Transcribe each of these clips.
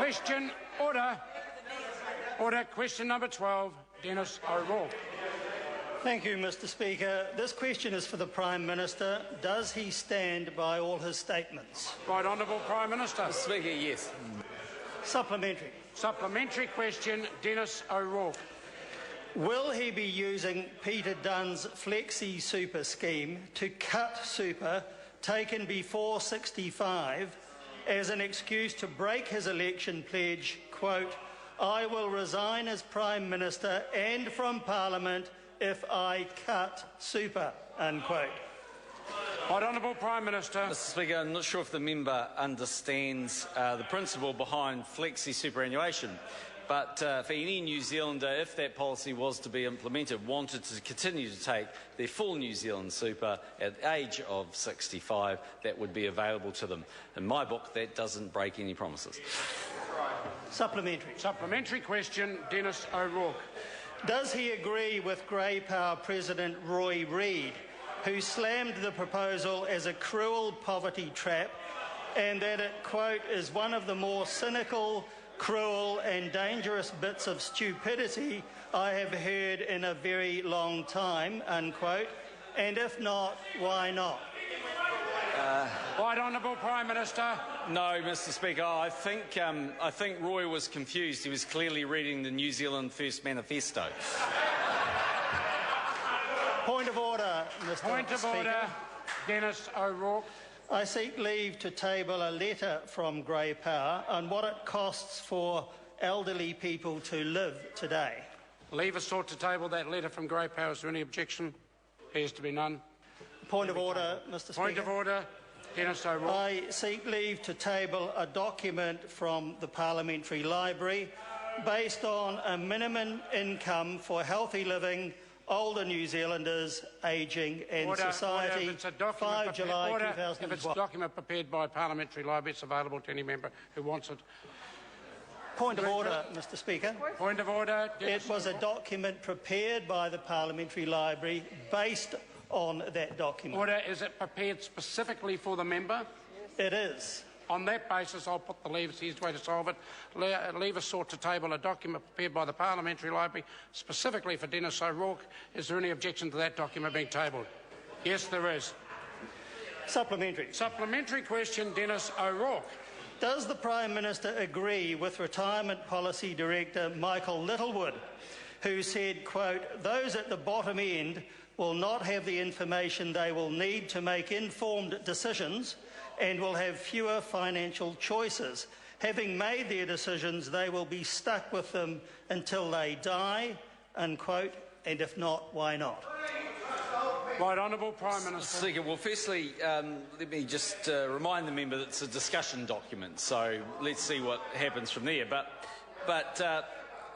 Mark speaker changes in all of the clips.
Speaker 1: Question, order. Order, question number 12, Denis O'Rourke.
Speaker 2: Thank you, Mr Speaker. This question is for the Prime Minister. Does he stand by all his statements?
Speaker 1: Right Honourable Prime Minister.
Speaker 3: Mr Speaker, yes.
Speaker 2: Supplementary.
Speaker 1: Supplementary question, Denis O'Rourke.
Speaker 2: Will he be using Peter Dunn's Flexi Super scheme to cut super taken before 65 as an excuse to break his election pledge, quote, "I will resign as Prime Minister and from Parliament if I cut super," unquote?
Speaker 1: Right Honourable Prime Minister.
Speaker 3: Mr Speaker, I'm not sure if the member understands the principle behind flexi superannuation, but for any New Zealander, if that policy was to be implemented, wanted to continue to take their full New Zealand super at the age of 65, that would be available to them. In my book, that doesn't break any promises.
Speaker 2: Supplementary.
Speaker 1: Supplementary question, Denis O'Rourke.
Speaker 2: Does he agree with Grey Power President Roy Reid, who slammed the proposal as a cruel poverty trap and that it, quote, "is one of the more cynical, cruel and dangerous bits of stupidity I have heard in a very long time," unquote? And if not, why not?
Speaker 1: Right Honourable Prime Minister.
Speaker 3: No, Mr Speaker, I think Roy was confused. He was clearly reading the New Zealand First Manifesto.
Speaker 2: Point of order, Mr Speaker.
Speaker 1: Point of order, Denis O'Rourke.
Speaker 2: I seek leave to table a letter from Grey Power on what it costs for elderly people to live today.
Speaker 1: Leave is sought to table that letter from Grey Power. Is there any objection? Appears to be none.
Speaker 2: Point of order, Mr Speaker.
Speaker 1: Point of order, Denis O'Rourke.
Speaker 2: I seek leave to table a document from the Parliamentary Library based on a minimum income for healthy living, older New Zealanders, ageing and society.
Speaker 1: If it's a document
Speaker 2: 5 July 2012.
Speaker 1: If it's a document prepared by a Parliamentary Library, it's available to any member who wants it.
Speaker 2: Point of order, Mr Speaker.
Speaker 1: Point of order.
Speaker 2: It was a document prepared by the Parliamentary Library based on that document.
Speaker 1: Order. Is it prepared specifically for the member?
Speaker 2: It is.
Speaker 1: On that basis, I'll put the leave. It's the easiest way to solve it. Leave is sought to table a document prepared by the Parliamentary Library specifically for Denis O'Rourke. Is there any objection to that document being tabled? Yes, there is.
Speaker 2: Supplementary.
Speaker 1: Supplementary question, Denis O'Rourke.
Speaker 2: Does the Prime Minister agree with Retirement Policy Director Michael Littlewood, who said, quote, "Those at the bottom end will not have the information they will need to make informed decisions and will have fewer financial choices. Having made their decisions, they will be stuck with them until they die," unquote, and if not, why not?
Speaker 1: Right Honourable Prime Minister.
Speaker 3: Speaker, well, firstly, let me just remind the member that it's a discussion document, so let's see what happens from there. But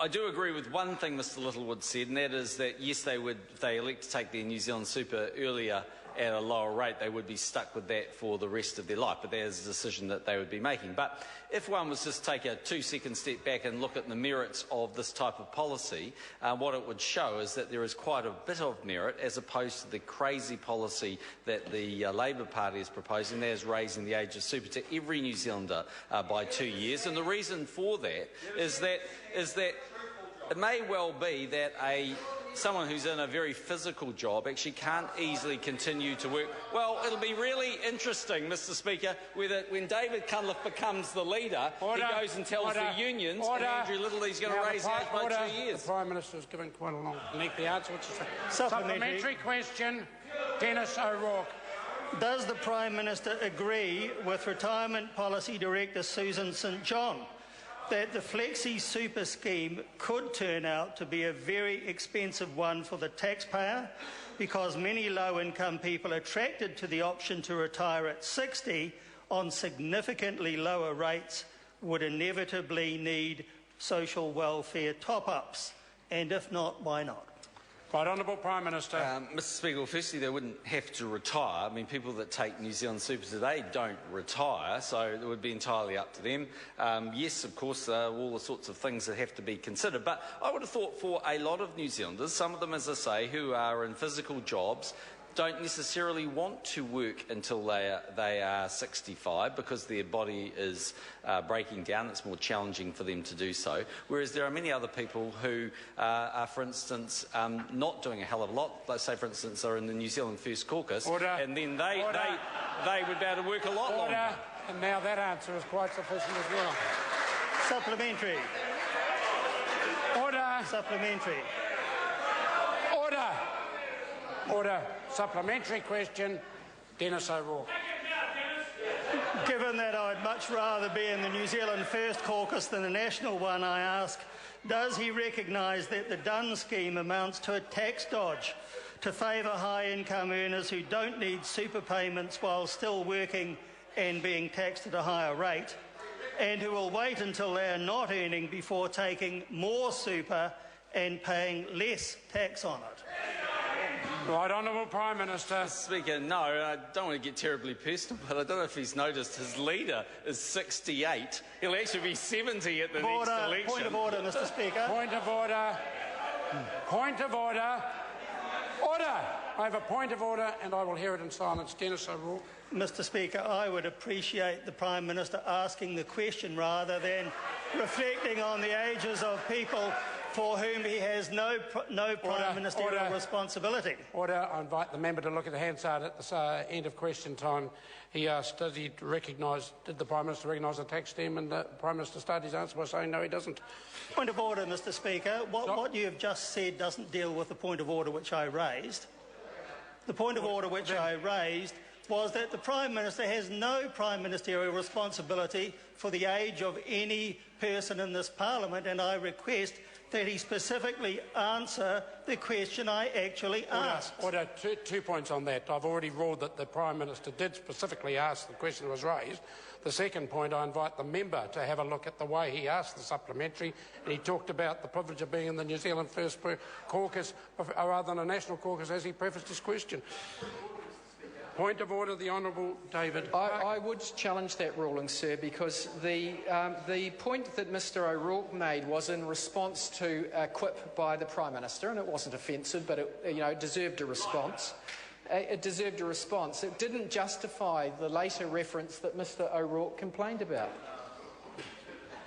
Speaker 3: I do agree with one thing Mr Littlewood said, and that is that, yes, they would, if they elect to take their New Zealand super earlier at a lower rate, they would be stuck with that for the rest of their life, but that is a decision that they would be making. But if one was just to take a 2-second step back and look at the merits of this type of policy, what it would show is that there is quite a bit of merit as opposed to the crazy policy that the Labour Party is proposing, that is raising the age of super to every New Zealander by 2 years. And the reason for that is that it may well be that someone who's in a very physical job actually can't easily continue to work. Well, it'll be really interesting, Mr Speaker, whether when David Cunliffe becomes the leader, he goes and tells the unions and Andrew Littlewood's going to raise the age by 2 years.
Speaker 1: The Prime Minister has given quite a long, lengthy answer. Which is
Speaker 2: Supplementary
Speaker 1: question, Denis O'Rourke.
Speaker 2: Does the Prime Minister agree with Retirement Policy Director Susan St John that the Flexi Super scheme could turn out to be a very expensive one for the taxpayer because many low-income people attracted to the option to retire at 60 on significantly lower rates would inevitably need social welfare top-ups? And if not, why not?
Speaker 1: Right Honourable Prime Minister.
Speaker 3: Mr Speaker, well, firstly, they wouldn't have to retire. I mean, people that take New Zealand super today don't retire, so it would be entirely up to them. Yes, of course, all the sorts of things that have to be considered, but I would have thought for a lot of New Zealanders, some of them, as I say, who are in physical jobs, don't necessarily want to work until they are 65 because their body is breaking down. It's more challenging for them to do so. Whereas there are many other people who are, for instance, not doing a hell of a lot. Let's say, for instance, are in the New Zealand First Caucus, and then they would be able to work a lot longer.
Speaker 1: And now that answer is quite sufficient as well.
Speaker 2: Supplementary.
Speaker 1: Order.
Speaker 2: Supplementary.
Speaker 1: Order. Order. Supplementary question, Denis O'Rourke.
Speaker 2: Given that I'd much rather be in the New Zealand First Caucus than the national one, I ask, does he recognise that the Dunn scheme amounts to a tax dodge to favour high-income earners who don't need super payments while still working and being taxed at a higher rate, and who will wait until they are not earning before taking more super and paying less tax on it?
Speaker 1: Right, Honourable Prime Minister.
Speaker 3: Mr. Speaker, no, I don't want to get terribly personal, but I don't know if he's noticed his leader is 68. He'll actually be 70 at the next election.
Speaker 2: Point of order, Mr. Speaker.
Speaker 1: Point of order. Point of order. Order! I have a point of order and I will hear it in silence. Denis O'Rourke.
Speaker 2: Mr. Speaker, I would appreciate the Prime Minister asking the question rather than reflecting on the ages of people for whom he has no Prime Ministerial responsibility.
Speaker 1: Order. I invite the member to look at the Hansard at the end of question time. He asked, did the Prime Minister recognise the tax scheme? And the Prime Minister started his answer by saying, no, he doesn't.
Speaker 2: Point of order, Mr. Speaker. What you have just said doesn't deal with the point of order which I raised. The point of order which I raised was that the Prime Minister has no Prime Ministerial responsibility for the age of any person in this Parliament, and I request that he specifically answer the question I actually asked.
Speaker 1: Order. Two points on that. I've already ruled that the Prime Minister did specifically ask the question that was raised. The second point, I invite the member to have a look at the way he asked the supplementary, and he talked about the privilege of being in the New Zealand First Caucus rather than a national caucus as he prefaced his question. Point of order, the Honourable David.
Speaker 4: I would challenge that ruling, sir, because the point that Mr O'Rourke made was in response to a quip by the Prime Minister, and it wasn't offensive, but it deserved a response. It deserved a response. It didn't justify the later reference that Mr O'Rourke complained about.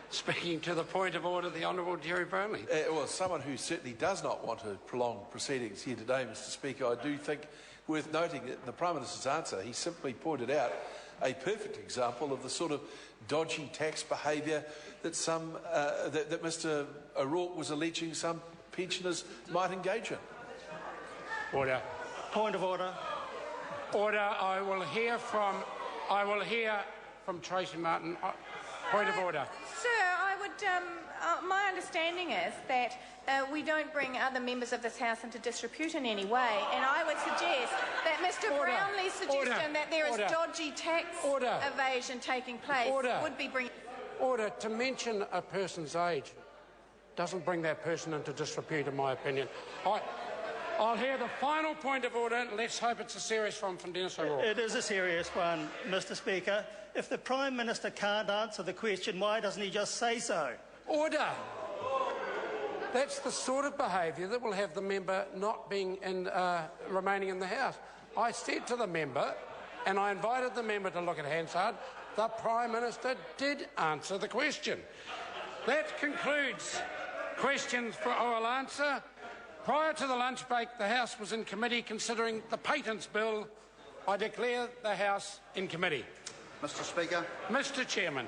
Speaker 1: Speaking to the point of order, the Honourable Gerry Brownlee.
Speaker 5: Well, as someone who certainly does not want to prolong proceedings here today, Mr Speaker, I do think worth noting that in the Prime Minister's answer, he simply pointed out a perfect example of the sort of dodgy tax behaviour that that Mr O'Rourke was alleging some pensioners might engage in.
Speaker 1: Order.
Speaker 2: Point of order.
Speaker 1: Order. I will hear from Tracy Martin. Point of order.
Speaker 6: Sir, I would. My understanding is that we don't bring other members of this House into disrepute in any way, and I would suggest that Mr Brownlee's suggestion that there is dodgy tax evasion taking place would be bringing...
Speaker 1: Order. To mention a person's age doesn't bring that person into disrepute, in my opinion. I'll hear the final point of order. Let's hope it's a serious one from Denis O'Rourke.
Speaker 2: It is a serious one, Mr Speaker. If the Prime Minister can't answer the question, why doesn't he just say so?
Speaker 1: Order. That's the sort of behaviour that will have the member not being remaining in the House. I said to the member, and I invited the member to look at Hansard, the Prime Minister did answer the question. That concludes questions for oral answer. Prior to the lunch break, the House was in committee considering the Patents Bill. I declare the House in committee.
Speaker 7: Mr Speaker.
Speaker 1: Mr Chairman.